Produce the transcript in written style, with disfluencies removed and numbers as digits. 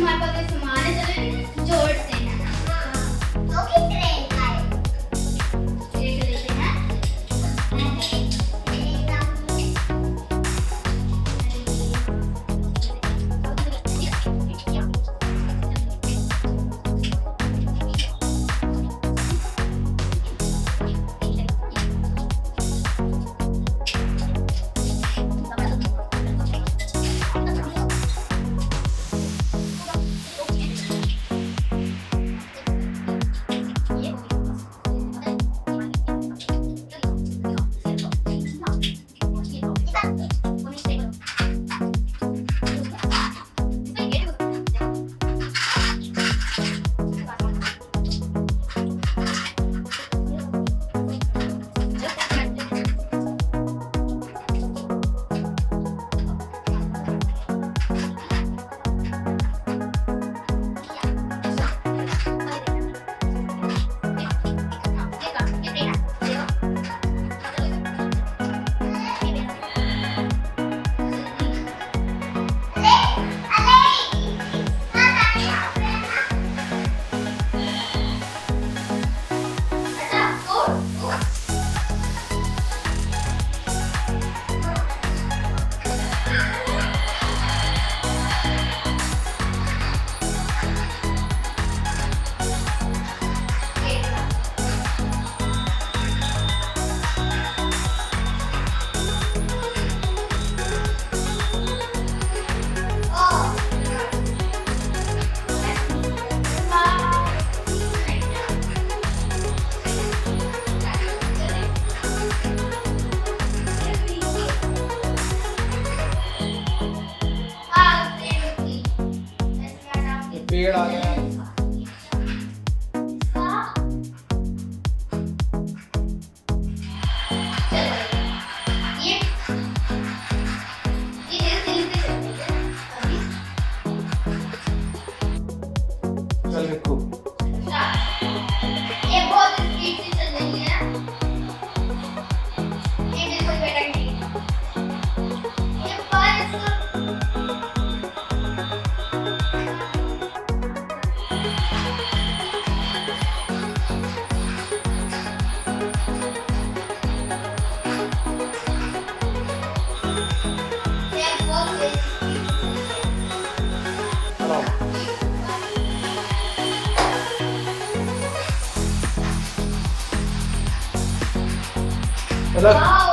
हमारे पास ये सामान है, चलो जोड़ते हैं। तो कितने का है? देख लेते हैं। पेड़ आ गया। चल देखो ये बहुत स्पीड से चल रही है। ये बिल्कुल बेटा नहीं। ये पर चलो।